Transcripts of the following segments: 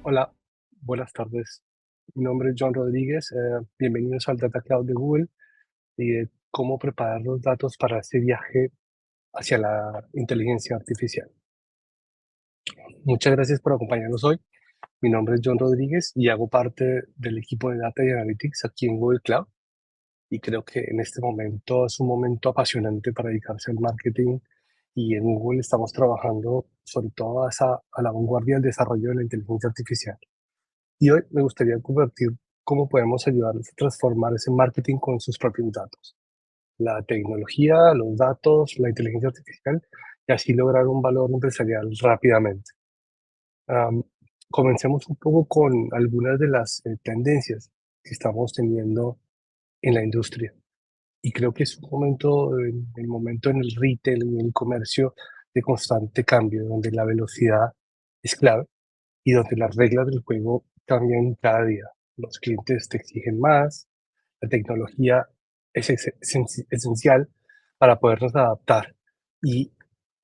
Hola, buenas tardes. Mi nombre es John Rodríguez. Bienvenidos al Data Cloud de Google y de cómo preparar los datos para este viaje hacia la inteligencia artificial. Muchas gracias por acompañarnos hoy. Mi nombre es John Rodríguez y hago parte del equipo de Data y Analytics aquí en Google Cloud. Y creo que en este momento es un momento apasionante para dedicarse al marketing y en Google estamos trabajando sobre todo a la vanguardia del desarrollo de la inteligencia artificial. Y hoy me gustaría compartir cómo podemos ayudarles a transformar ese marketing con sus propios datos. La tecnología, los datos, la inteligencia artificial y así lograr un valor empresarial rápidamente. Am, Comencemos un poco con algunas de las tendencias que estamos teniendo en la industria. Y creo que es un momento, el momento en el retail y en el comercio de constante cambio, donde la velocidad es clave y donde las reglas del juego cambian cada día. Los clientes te exigen más, la tecnología es esencial para podernos adaptar y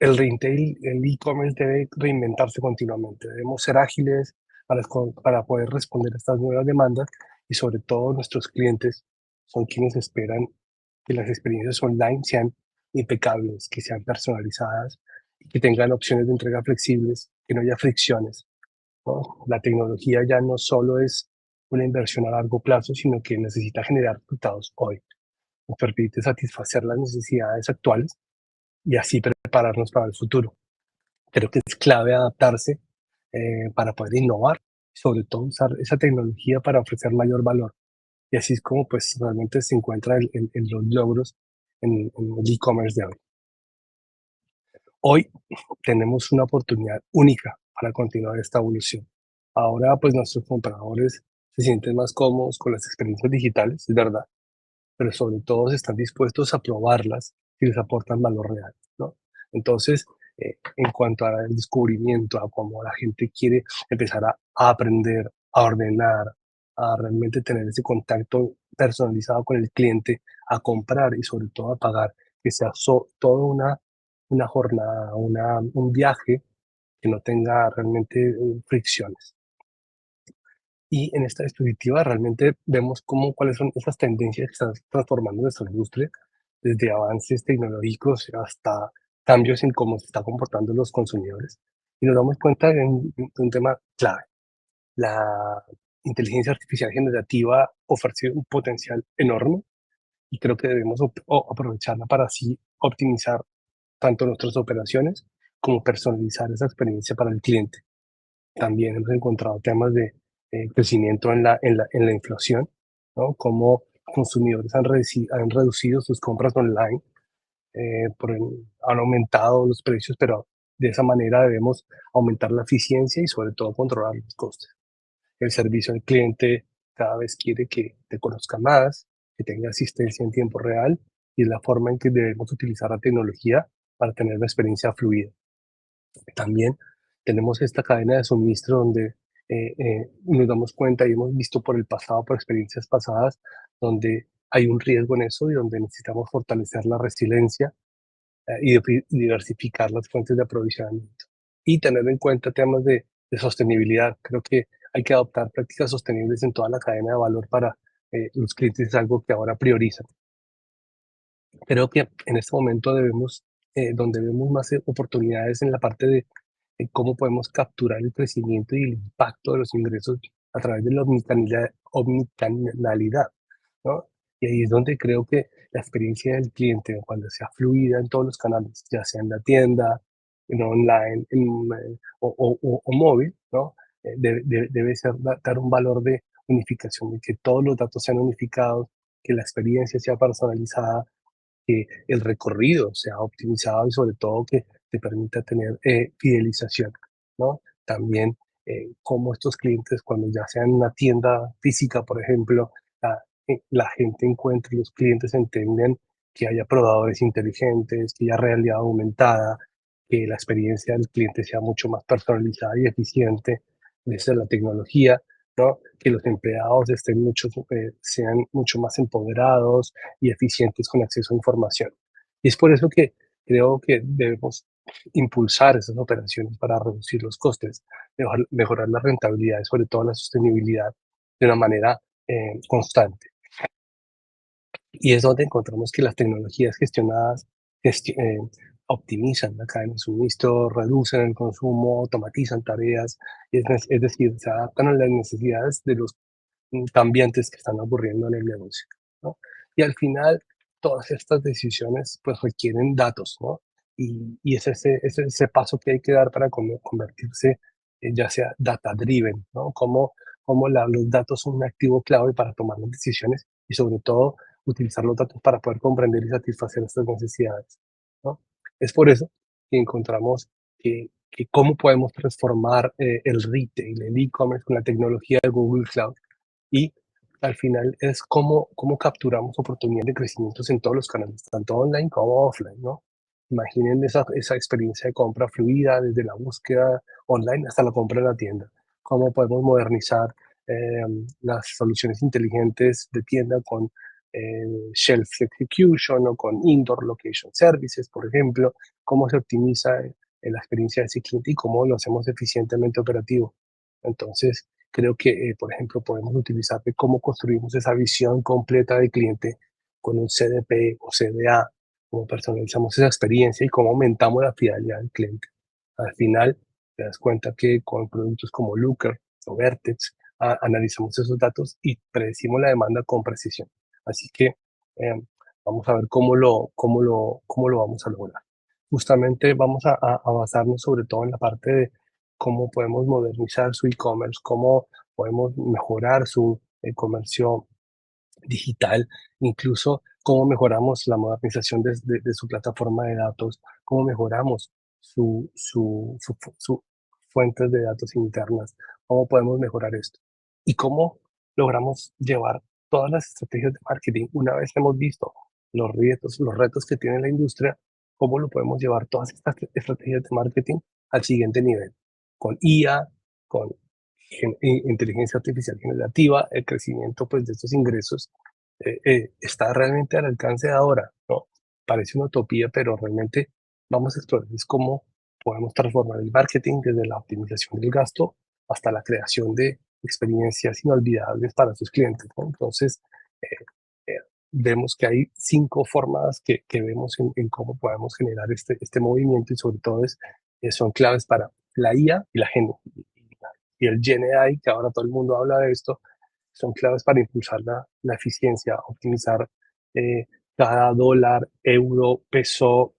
el retail, el e-commerce debe reinventarse continuamente. Debemos ser ágiles para poder responder a estas nuevas demandas y sobre todo nuestros clientes son quienes esperan que las experiencias online sean impecables, que sean personalizadas y que tengan opciones de entrega flexibles, que no haya fricciones, ¿no? La tecnología ya no solo es una inversión a largo plazo, sino que necesita generar resultados hoy. Nos permite satisfacer las necesidades actuales y así prepararnos para el futuro. Creo que es clave adaptarse para poder innovar, sobre todo usar esa tecnología para ofrecer mayor valor. Y así es como pues realmente se encuentra los logros en el e-commerce de hoy. Hoy tenemos una oportunidad única para continuar esta evolución. Ahora, pues nuestros compradores se sienten más cómodos con las experiencias digitales, es verdad, pero sobre todo están dispuestos a probarlas si les aportan valor real, ¿no? Entonces, en cuanto al descubrimiento, a cómo la gente quiere empezar a aprender, a ordenar, a realmente tener ese contacto personalizado con el cliente, a comprar y sobre todo a pagar, que sea toda una jornada, un viaje que no tenga realmente fricciones. Y en esta dispositiva realmente vemos cuáles son esas tendencias que están transformando nuestra industria, desde avances tecnológicos hasta cambios en cómo se están comportando los consumidores. Y nos damos cuenta de un tema clave. La inteligencia artificial generativa ofrece un potencial enorme y creo que debemos aprovecharla para así optimizar tanto nuestras operaciones como personalizar esa experiencia para el cliente. También hemos encontrado temas de crecimiento en la inflación, ¿no? Cómo consumidores han reducido sus compras online, han aumentado los precios, pero de esa manera debemos aumentar la eficiencia y sobre todo controlar los costes. El servicio al cliente cada vez quiere que te conozca más, que tenga asistencia en tiempo real y es la forma en que debemos utilizar la tecnología para tener una experiencia fluida. También tenemos esta cadena de suministro donde nos damos cuenta y hemos visto por el pasado, por experiencias pasadas, donde hay un riesgo en eso y donde necesitamos fortalecer la resiliencia y diversificar las fuentes de aprovisionamiento. Y tener en cuenta temas de sostenibilidad. Creo que hay que adoptar prácticas sostenibles en toda la cadena de valor para los clientes, es algo que ahora priorizan. Creo que en este momento donde vemos más oportunidades en la parte de cómo podemos capturar el crecimiento y el impacto de los ingresos a través de la omnicanalidad, ¿no? Y ahí es donde creo que la experiencia del cliente, cuando sea fluida en todos los canales, ya sea en la tienda, en online, o móvil, ¿no? Debe ser dar un valor de unificación, de que todos los datos sean unificados, que la experiencia sea personalizada, que el recorrido sea optimizado y sobre todo que te permita tener fidelización, ¿no? También cómo estos clientes, cuando ya sean una tienda física, por ejemplo, la gente encuentre, los clientes entienden que haya probadores inteligentes, que haya realidad aumentada, que la experiencia del cliente sea mucho más personalizada y eficiente desde la tecnología. ¿no? Que los empleados sean mucho más empoderados y eficientes con acceso a información. Y es por eso que creo que debemos impulsar esas operaciones para reducir los costes, mejorar la rentabilidad y sobre todo la sostenibilidad de una manera constante. Y es donde encontramos que las tecnologías gestionadas optimizan la cadena de suministro, reducen el consumo, automatizan tareas, es decir, se adaptan a las necesidades de los cambiantes que están ocurriendo en el negocio, ¿no? Y al final, todas estas decisiones pues requieren datos, ¿no? Y es ese paso que hay que dar para convertirse, ya sea data driven, ¿no? Cómo los datos son un activo clave para tomar las decisiones y sobre todo utilizar los datos para poder comprender y satisfacer estas necesidades, ¿no? Es por eso que encontramos que cómo podemos transformar el retail, el e-commerce con la tecnología de Google Cloud y al final es cómo capturamos oportunidades de crecimiento en todos los canales, tanto online como offline, ¿no? Imaginen esa experiencia de compra fluida desde la búsqueda online hasta la compra en la tienda. Cómo podemos modernizar las soluciones inteligentes de tienda con shelf execution o con indoor location services, por ejemplo. Cómo se optimiza la experiencia de ese cliente y cómo lo hacemos eficientemente operativo. Entonces, creo que, por ejemplo, podemos utilizar de cómo construimos esa visión completa del cliente con un CDP o CDA, cómo personalizamos esa experiencia y cómo aumentamos la fidelidad del cliente. Al final, te das cuenta que con productos como Looker o Vertex, analizamos esos datos y predecimos la demanda con precisión. Así que vamos a ver cómo lo vamos a lograr. Justamente vamos a basarnos sobre todo en la parte de cómo podemos modernizar su e-commerce, cómo podemos mejorar su comercio digital, incluso cómo mejoramos la modernización de su plataforma de datos, cómo mejoramos su fuentes de datos internas, cómo podemos mejorar esto y cómo logramos llevar todas las estrategias de marketing. Una vez hemos visto los retos que tiene la industria, cómo lo podemos llevar todas estas estrategias de marketing al siguiente nivel, con IA, con inteligencia artificial generativa, el crecimiento pues, de estos ingresos está realmente al alcance de ahora, ¿no? Parece una utopía, pero realmente vamos a explorar es cómo podemos transformar el marketing desde la optimización del gasto hasta la creación de experiencias inolvidables para sus clientes, ¿no? Entonces, eh, eh, vemos que hay 5 formas que vemos en cómo podemos generar este movimiento y sobre todo son claves para la IA y y el GenAI, que ahora todo el mundo habla de esto, son claves para impulsar la eficiencia, optimizar eh, cada dólar, euro, peso,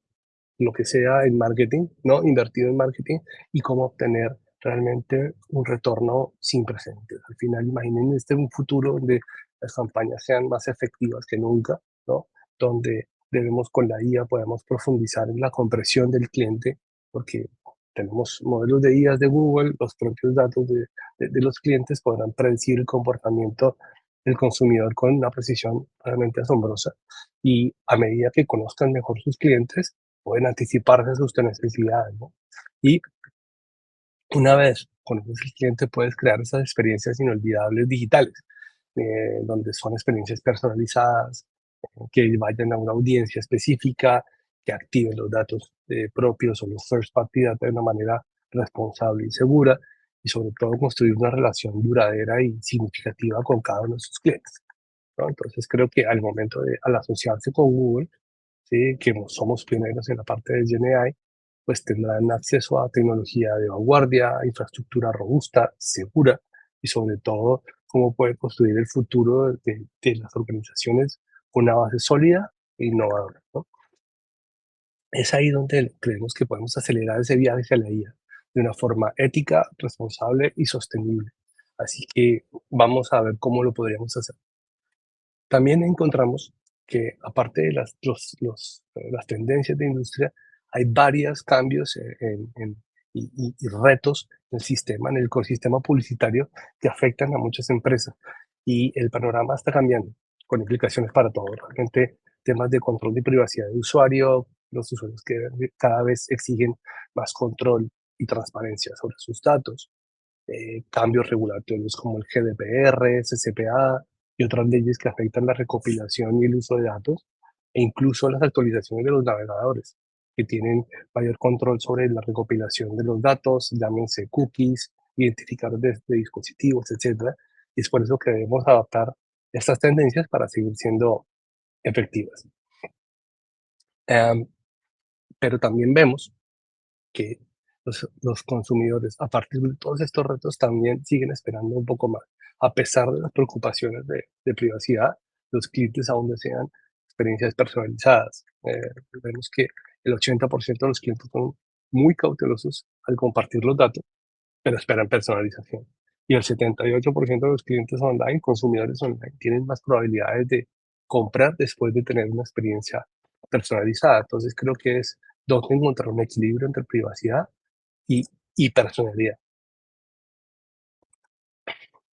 lo que sea en marketing, ¿no? Invertido en marketing y cómo obtener realmente un retorno sin precedentes. Al final, imaginen un futuro donde las campañas sean más efectivas que nunca, ¿no? Donde debemos con la IA podemos profundizar en la compresión del cliente, porque tenemos modelos de IA de Google, los propios datos de los clientes podrán predecir el comportamiento del consumidor con una precisión realmente asombrosa. Y a medida que conozcan mejor sus clientes, pueden anticiparse a sus necesidades, ¿no? Y una vez conoces el cliente, puedes crear esas experiencias inolvidables digitales, donde son experiencias personalizadas, que vayan a una audiencia específica, que activen los datos propios o los first party data de una manera responsable y segura, y sobre todo construir una relación duradera y significativa con cada uno de sus clientes, ¿no? Entonces creo que al asociarse con Google, ¿sí? Que somos pioneros en la parte de GenAI, pues tendrán acceso a tecnología de vanguardia, infraestructura robusta, segura y sobre todo cómo puede construir el futuro de las organizaciones con una base sólida e innovadora, ¿no? Es ahí donde creemos que podemos acelerar ese viaje hacia la IA de una forma ética, responsable y sostenible. Así que vamos a ver cómo lo podríamos hacer. También encontramos que aparte de las tendencias de industria, hay varios cambios y retos en el ecosistema publicitario que afectan a muchas empresas. Y el panorama está cambiando con implicaciones para todos. Realmente temas de control de privacidad de usuario, los usuarios que cada vez exigen más control y transparencia sobre sus datos, cambios regulatorios como el GDPR, CCPA y otras leyes que afectan la recopilación y el uso de datos, e incluso las actualizaciones de los navegadores, que tienen mayor control sobre la recopilación de los datos, llámense cookies, identificadores de dispositivos, etcétera. Y es por eso que debemos adaptar estas tendencias para seguir siendo efectivas. Em, pero también vemos que los consumidores, a partir de todos estos retos, también siguen esperando un poco más. A pesar de las preocupaciones de privacidad, los clientes aún desean experiencias personalizadas. Vemos que el 80% de los clientes son muy cautelosos al compartir los datos, pero esperan personalización. Y el 78% de los clientes online, consumidores online, tienen más probabilidades de comprar después de tener una experiencia personalizada. Entonces creo que es donde encontrar un equilibrio entre privacidad y, y personalidad.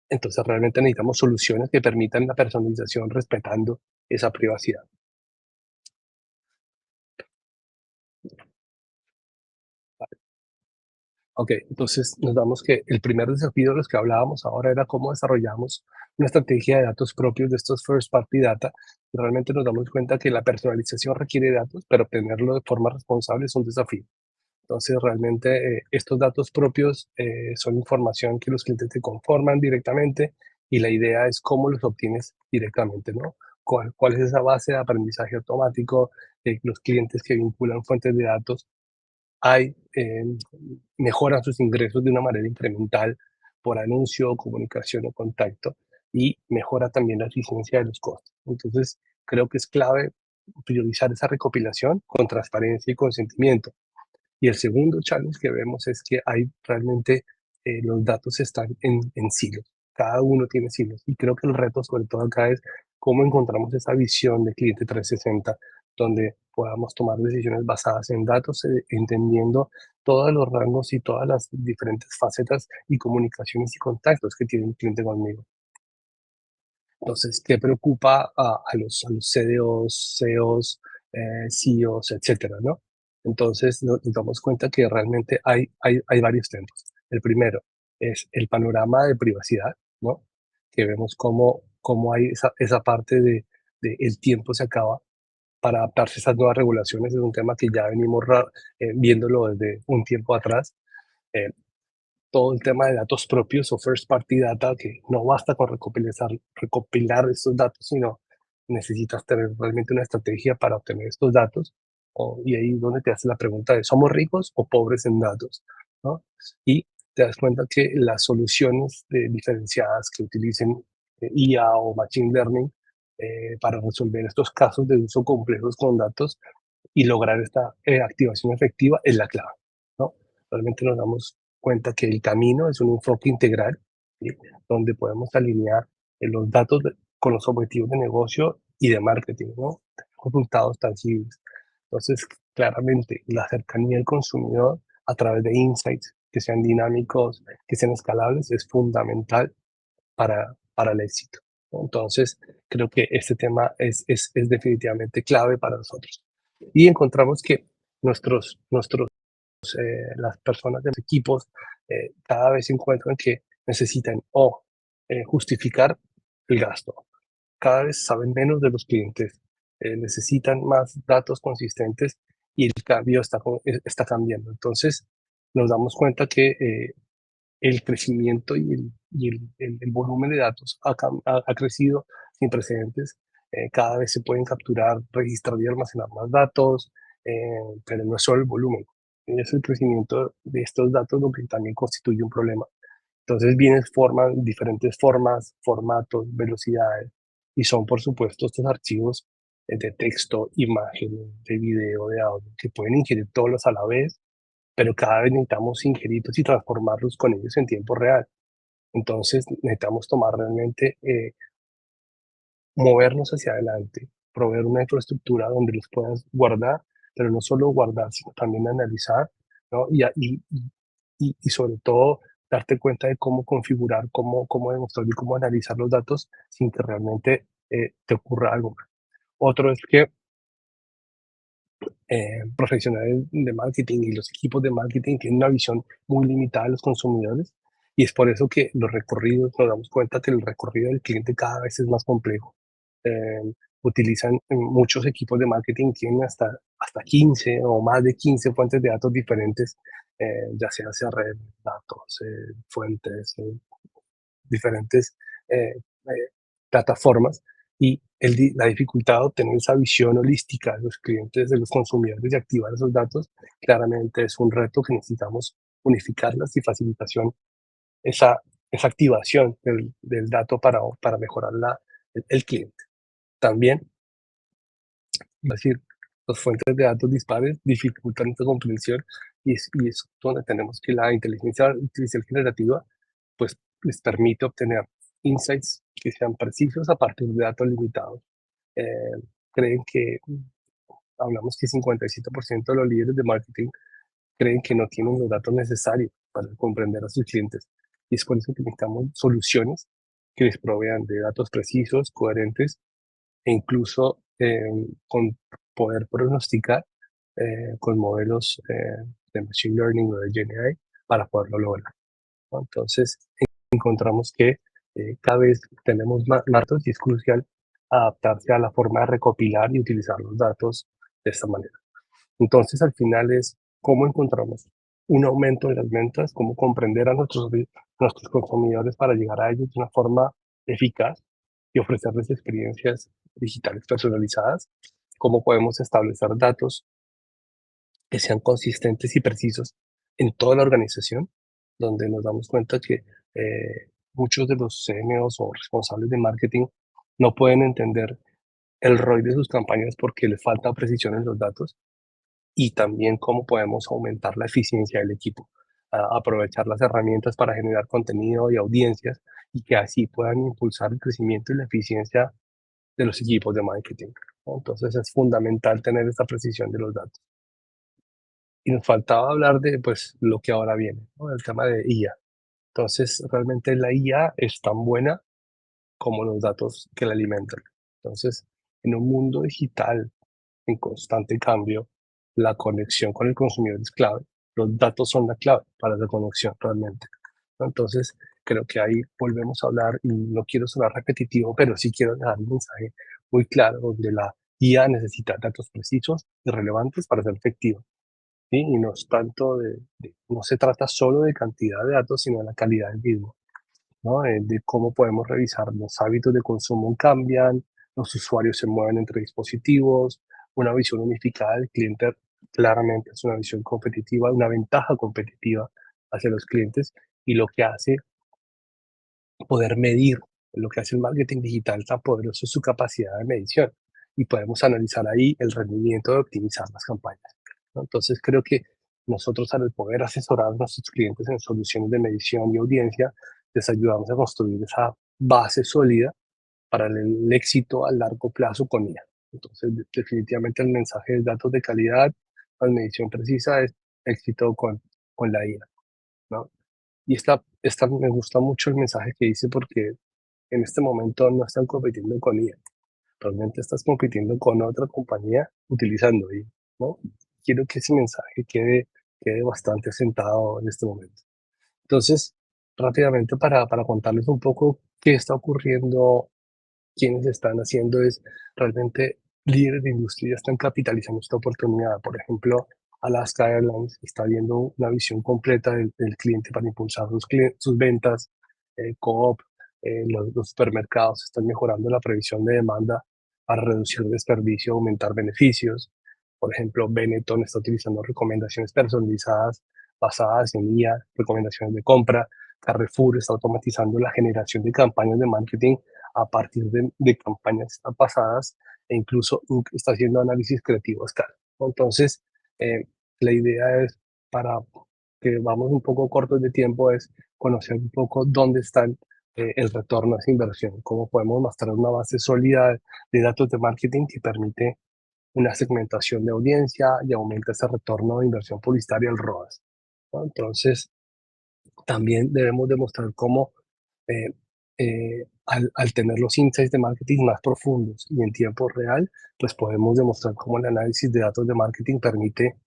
Entonces realmente necesitamos soluciones que permitan la personalización respetando esa privacidad. Ok, entonces nos damos que el primer desafío de los que hablábamos ahora era cómo desarrollamos una estrategia de datos propios de estos first party data. Y realmente nos damos cuenta que la personalización requiere datos, pero obtenerlo de forma responsable es un desafío. Entonces, realmente estos datos propios son información que los clientes te conforman directamente y la idea es cómo los obtienes directamente, ¿no? ¿Cuál es esa base de aprendizaje automático? Los clientes que vinculan fuentes de datos hay, mejoran sus ingresos de una manera incremental por anuncio, comunicación o contacto y mejora también la eficiencia de los costos. Entonces, creo que es clave priorizar esa recopilación con transparencia y consentimiento. Y el segundo challenge que vemos es que hay realmente los datos están en silos, cada uno tiene silos. Y creo que el reto sobre todo acá es cómo encontramos esa visión de cliente 360, donde podamos tomar decisiones basadas en datos, entendiendo todos los rangos y todas las diferentes facetas y comunicaciones y contactos que tiene un cliente conmigo. Entonces, ¿qué preocupa a los CDOs, CEOs, CEOs, etcétera, ¿no? Entonces, nos damos cuenta que realmente hay varios temas. El primero es el panorama de privacidad, ¿no? Que vemos cómo hay esa parte de el tiempo se acaba para adaptarse a esas nuevas regulaciones. Es un tema que ya venimos viéndolo desde un tiempo atrás. Eh, Todo el tema de datos propios o first party data, que no basta con recopilar estos datos, sino necesitas tener realmente una estrategia para obtener estos datos. Y ahí es donde te hace la pregunta de, ¿somos ricos o pobres en datos? ¿No? Y te das cuenta que las soluciones diferenciadas que utilicen IA o Machine Learning para resolver estos casos de uso complejos con datos y lograr esta activación efectiva es la clave, ¿no? Realmente nos damos cuenta que el camino es un enfoque integral, ¿sí? Donde podemos alinear los datos con los objetivos de negocio y de marketing, ¿no? Resultados tangibles. Entonces, claramente, la cercanía al consumidor a través de insights que sean dinámicos, que sean escalables, es fundamental para el éxito, ¿no? Entonces, creo que este tema es definitivamente clave para nosotros. Y encontramos que las personas de los equipos cada vez encuentran que necesitan justificar el gasto. Cada vez saben menos de los clientes, necesitan más datos consistentes y el cambio está cambiando. Entonces, nos damos cuenta que el crecimiento y el volumen de datos ha crecido sin precedentes. Cada vez se pueden capturar, registrar y almacenar más datos, pero no es solo el volumen, es el crecimiento de estos datos lo que también constituye un problema. Entonces vienen diferentes formas, formatos, velocidades, y son por supuesto estos archivos de texto, imagen, de video, de audio, que pueden ingerir todos a la vez, pero cada vez necesitamos ingerirlos y transformarlos con ellos en tiempo real. Entonces necesitamos tomar realmente, movernos hacia adelante, proveer una infraestructura donde los puedas guardar, pero no solo guardar, sino también analizar, ¿no? Y sobre todo darte cuenta de cómo configurar, cómo demostrar y cómo analizar los datos sin que realmente te ocurra algo más. Otro es que profesionales de marketing y los equipos de marketing tienen una visión muy limitada de los consumidores Y es por eso que los recorridos, nos damos cuenta que el recorrido del cliente cada vez es más complejo. Eh, Utilizan muchos equipos de marketing, tienen hasta 15 o más de 15 fuentes de datos diferentes, ya sea CRM, datos, fuentes, diferentes eh, plataformas. Y la dificultad de obtener esa visión holística de los clientes, de los consumidores y activar esos datos, claramente es un reto que necesitamos unificarlas y facilitación, esa, esa activación del dato para mejorar el cliente. También, es decir, las fuentes de datos dispares dificultan esta comprensión y es donde tenemos que la inteligencia artificial generativa pues les permite obtener insights que sean precisos a partir de datos limitados. Eh, Creen que, hablamos que 57% de los líderes de marketing creen que no tienen los datos necesarios para comprender a sus clientes. Y es por eso que necesitamos soluciones que les provean de datos precisos, coherentes e incluso con poder pronosticar con modelos de Machine Learning o de GenAI para poderlo lograr, ¿no? Entonces, encontramos que cada vez tenemos más datos y es crucial adaptarse a la forma de recopilar y utilizar los datos de esta manera. Entonces, al final es cómo encontramos un aumento en las ventas, cómo comprender a nuestros consumidores para llegar a ellos de una forma eficaz y ofrecerles experiencias digitales personalizadas, cómo podemos establecer datos que sean consistentes y precisos en toda la organización, donde nos damos cuenta que muchos de los CMOs o responsables de marketing no pueden entender el ROI de sus campañas porque les falta precisión en los datos, y también cómo podemos aumentar la eficiencia del equipo, aprovechar las herramientas para generar contenido y audiencias y que así puedan impulsar el crecimiento y la eficiencia de los equipos de marketing, ¿no? Entonces es fundamental tener esta precisión de los datos. Y nos faltaba hablar de pues lo que ahora viene, ¿no? El tema de IA. Entonces realmente la IA es tan buena como los datos que la alimentan. Entonces, en un mundo digital en constante cambio, la conexión con el consumidor es clave. Los datos son la clave para la conexión realmente, ¿no? Entonces, creo que ahí volvemos a hablar y no quiero sonar repetitivo, pero sí quiero dejar un mensaje muy claro donde la IA necesita datos precisos y relevantes para ser efectiva, ¿sí? Y no es tanto no se trata solo de cantidad de datos, sino de la calidad del mismo, ¿no? De cómo podemos revisar los hábitos de consumo cambian, los usuarios se mueven entre dispositivos, una visión unificada del cliente claramente es una visión competitiva, una ventaja competitiva hacia los clientes y lo que hace poder medir, lo que hace el marketing digital tan poderoso es su capacidad de medición y podemos analizar ahí el rendimiento de optimizar las campañas, ¿no? Entonces creo que nosotros al poder asesorar a nuestros clientes en soluciones de medición y audiencia, les ayudamos a construir esa base sólida para el éxito a largo plazo con ella. Entonces definitivamente el mensaje de datos de calidad, la medición precisa es éxito con la IA, ¿no? Y esta me gusta mucho el mensaje que dice porque en este momento no están compitiendo con IA, realmente estás compitiendo con otra compañía utilizando IA, ¿no? Quiero que ese mensaje quede bastante asentado en este momento. Entonces, rápidamente para contarles un poco qué está ocurriendo, quienes están haciendo es realmente líderes de industria ya están capitalizando esta oportunidad. Por ejemplo, Alaska Airlines está viendo una visión completa del cliente para impulsar sus ventas. Coop, los supermercados están mejorando la previsión de demanda para reducir el desperdicio y aumentar beneficios. Por ejemplo, Benetton está utilizando recomendaciones personalizadas basadas en IA, recomendaciones de compra. Carrefour está automatizando la generación de campañas de marketing a partir de campañas pasadas e incluso está haciendo análisis creativo a escala, ¿no? Entonces, la idea es, para que vamos un poco cortos de tiempo, es conocer un poco dónde están el retorno a esa inversión, cómo podemos mostrar una base sólida de datos de marketing que permite una segmentación de audiencia y aumenta ese retorno de inversión publicitaria, el ROAS, ¿no? Entonces, también debemos demostrar cómo eh, al tener los insights de marketing más profundos y en tiempo real, pues podemos demostrar cómo el análisis de datos de marketing permite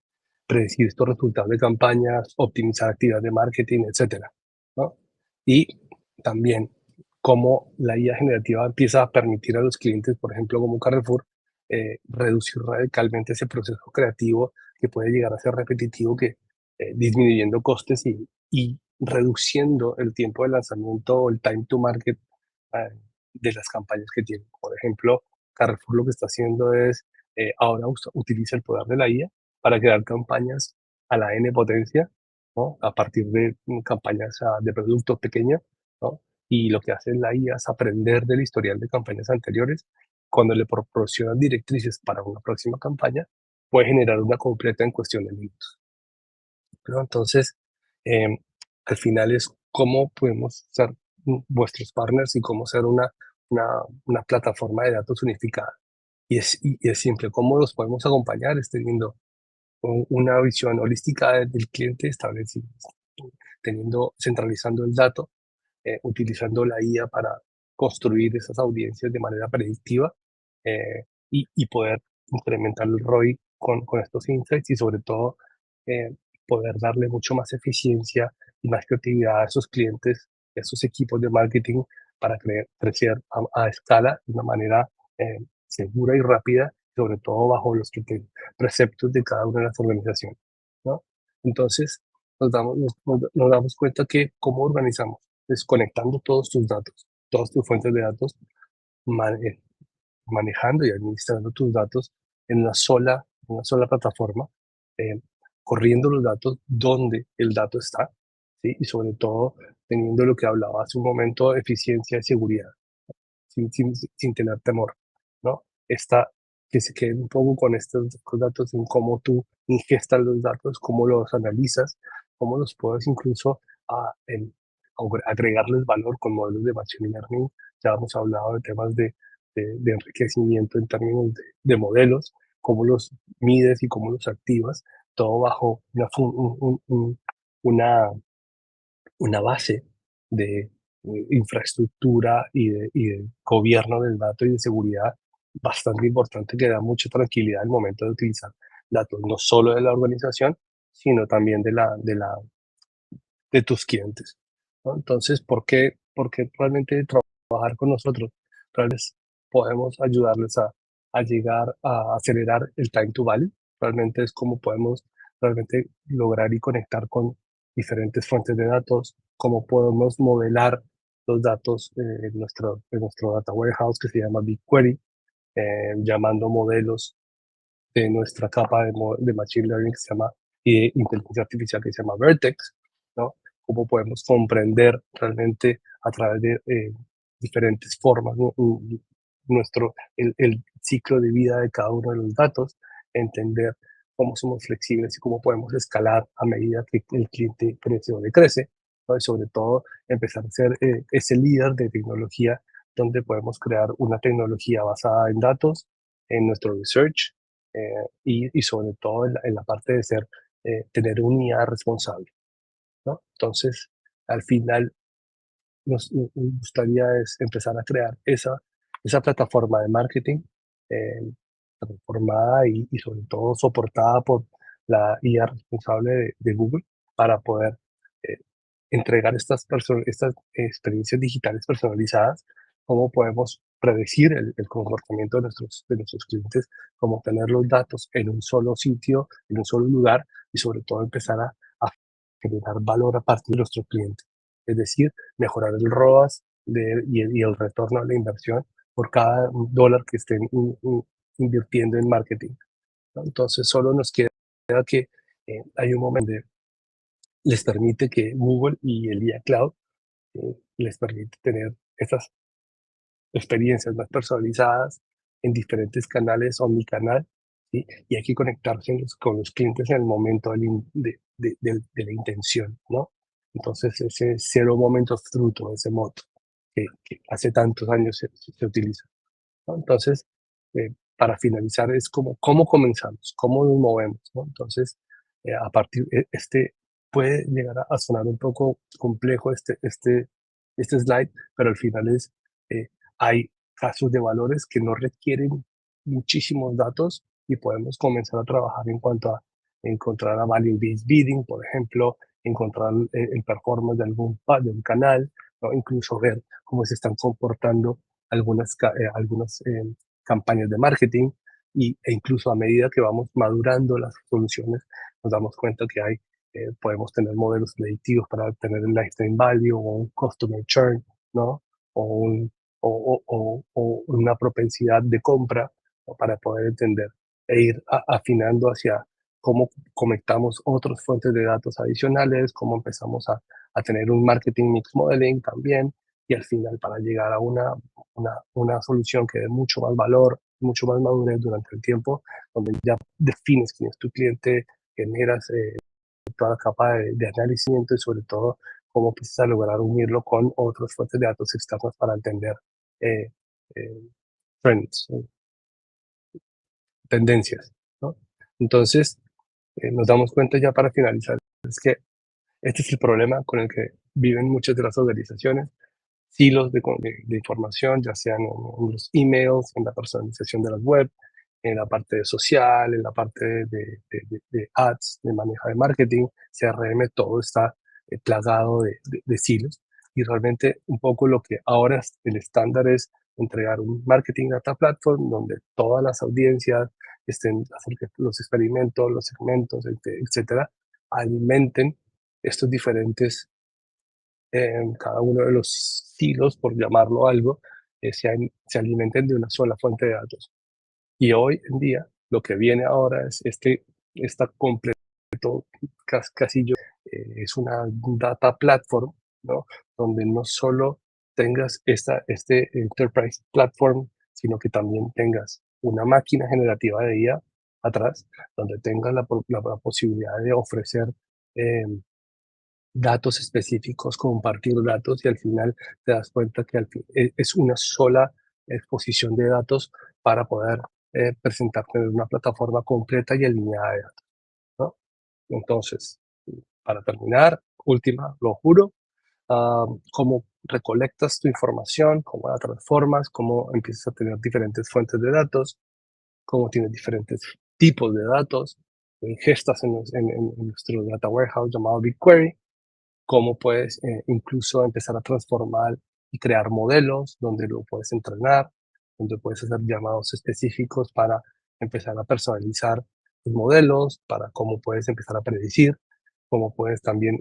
predecir estos resultados de campañas, optimizar actividades de marketing, etcétera, ¿no? Y también cómo la IA generativa empieza a permitir a los clientes, por ejemplo, como Carrefour, reducir radicalmente ese proceso creativo que puede llegar a ser repetitivo, que disminuyendo costes y reduciendo el tiempo de lanzamiento o el time to market eh, de las campañas que tienen. Por ejemplo, Carrefour lo que está haciendo es ahora utiliza el poder de la IA para crear campañas a la N potencia, ¿no? A partir de campañas de productos pequeños, ¿no? Y lo que hace la IA es aprender del historial de campañas anteriores. Cuando le proporcionan directrices para una próxima campaña, puede generar una completa en cuestión de minutos, ¿no? Entonces, em, al final es cómo podemos ser vuestros partners y cómo ser una, una plataforma de datos unificada. Y es simple, cómo los podemos acompañar es teniendo una visión holística del cliente, centralizando el dato, utilizando la IA para construir esas audiencias de manera predictiva, y poder incrementar el ROI con estos insights y sobre todo poder darle mucho más eficiencia y más creatividad a esos clientes, a esos equipos de marketing para crecer a escala de una manera segura y rápida, sobre todo bajo los preceptos de cada una de las organizaciones, ¿no? Entonces, nos damos cuenta que cómo organizamos, desconectando todos tus datos, todas tus fuentes de datos, mane- manejando y administrando tus datos en una sola plataforma, eh, corriendo los datos donde el dato está, ¿sí? Y sobre todo teniendo lo que hablaba hace un momento, eficiencia y seguridad sin tener temor, ¿no? Que se queden un poco con estos con datos en cómo tú ingestas los datos, cómo los analizas, cómo los puedes incluso agregarles valor con modelos de machine learning. Ya hemos hablado de temas de enriquecimiento en términos de modelos, cómo los mides y cómo los activas, todo bajo una una base de infraestructura y de gobierno del dato y de seguridad bastante importante que da mucha tranquilidad al momento de utilizar datos, no solo de la organización, sino también de tus clientes, ¿no? Entonces, ¿por qué realmente trabajar con nosotros? Realmente podemos ayudarles a llegar a acelerar el time to value. Realmente es como podemos realmente lograr y conectar con diferentes fuentes de datos, cómo podemos modelar los datos en nuestro data warehouse que se llama BigQuery, llamando modelos de nuestra capa de machine learning que se llama, y de inteligencia artificial que se llama Vertex, ¿no? Cómo podemos comprender realmente a través de diferentes formas, ¿no? El ciclo de vida de cada uno de los datos, entender cómo somos flexibles y cómo podemos escalar a medida que el cliente crece o decrece, ¿no? Y sobre todo empezar a ser ese líder de tecnología donde podemos crear una tecnología basada en datos, en nuestro research, y sobre todo en la parte de tener un IA responsable, ¿no? Entonces, al final, nos gustaría es empezar a crear esa plataforma de marketing eh, transformada y sobre todo soportada por la IA responsable de Google para poder eh, entregar estas experiencias digitales personalizadas, cómo podemos predecir el comportamiento de nuestros clientes, cómo tener los datos en un solo sitio, en un solo lugar y sobre todo empezar a generar valor a partir de nuestros clientes. Es decir, mejorar el ROAS y el retorno a la inversión por cada dólar que estén invirtiendo en marketing, ¿no? Entonces, solo nos queda que hay un momento donde les permite que Google y el IA Cloud les permite tener estas experiencias más personalizadas en diferentes canales omnicanal, ¿sí? Y hay que conectarse con los clientes en el momento de la intención, ¿no? Entonces, ese cero momentos fruto, ese moto que hace tantos años se utiliza, ¿no? Entonces, para finalizar, es como cómo comenzamos, cómo nos movemos, ¿no? Entonces, a partir puede llegar a sonar un poco complejo este slide, pero al final eh, hay casos de valores que no requieren muchísimos datos y podemos comenzar a trabajar en cuanto a encontrar a value-based bidding, por ejemplo, encontrar el performance de un canal, ¿no? Incluso ver cómo se están comportando algunas campañas de marketing e incluso a medida que vamos madurando las soluciones, nos damos cuenta que podemos tener modelos predictivos para tener el lifetime value o un customer churn, ¿no? O, un, o una propensidad de compra, ¿no? Para poder entender e ir afinando hacia cómo conectamos otras fuentes de datos adicionales, cómo empezamos a tener un marketing mix modeling también, y al final para llegar a una solución que dé mucho más valor, mucho más madurez durante el tiempo, donde ya defines quién es tu cliente, generas toda la capa de análisis y sobre todo cómo empiezas a lograr unirlo con otras fuentes de datos externas para entender eh, eh, trends, tendencias, ¿no? Entonces, nos damos cuenta ya para finalizar, es que este es el problema con el que viven muchas de las organizaciones, silos de información, ya sean en los emails, en la personalización de las web, en la parte social, en la parte de ads, de manejo de marketing, CRM, todo está plagado de silos. Y realmente un poco lo que ahora el estándar es entregar un marketing data platform donde todas las audiencias estén, hacer que los experimentos, los segmentos, etcétera, alimenten estos diferentes en cada uno de los silos, por llamarlo algo, se alimenten de una sola fuente de datos. Y hoy en día, lo que viene ahora es esta completo casillo, es una data platform, ¿no? Donde no solo tengas este enterprise platform, sino que también tengas una máquina generativa de IA atrás, donde tengas la posibilidad de ofrecer eh, datos específicos, compartir datos y al final te das cuenta que es una sola exposición de datos para poder presentarte en una plataforma completa y alineada de datos, ¿no? Entonces, para terminar, última, lo juro, cómo recolectas tu información, cómo la transformas, cómo empiezas a tener diferentes fuentes de datos, cómo tienes diferentes tipos de datos, lo ingestas en nuestro data warehouse llamado BigQuery, cómo puedes incluso empezar a transformar y crear modelos donde lo puedes entrenar, donde puedes hacer llamados específicos para empezar a personalizar los modelos, para cómo puedes empezar a predecir, cómo puedes también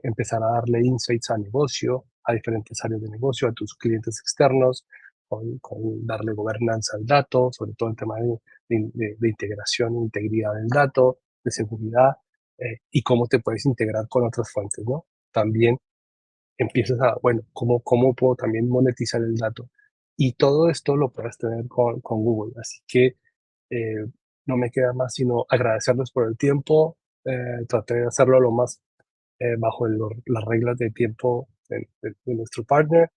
empezar a darle insights a negocio, a diferentes áreas de negocio, a tus clientes externos, con darle gobernanza al dato, sobre todo el tema de integración e integridad del dato, de seguridad, y cómo te puedes integrar con otras fuentes, ¿no? También empiezas bueno, ¿cómo puedo también monetizar el dato? Y todo esto lo puedes tener con Google. Así que eh, no me queda más sino agradecerles por el tiempo. Traté de hacerlo lo más bajo las reglas de tiempo de nuestro partner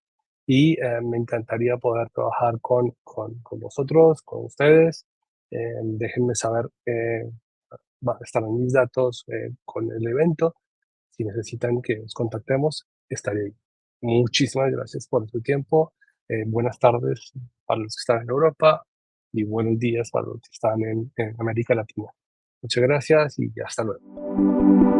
y me encantaría poder trabajar con vosotros, con ustedes. Déjenme saber, estarán mis datos con el evento si necesitan que nos contactemos, estaré ahí. Muchísimas gracias por su tiempo. Buenas tardes para los que están en Europa y buenos días para los que están en América Latina. Muchas gracias y hasta luego.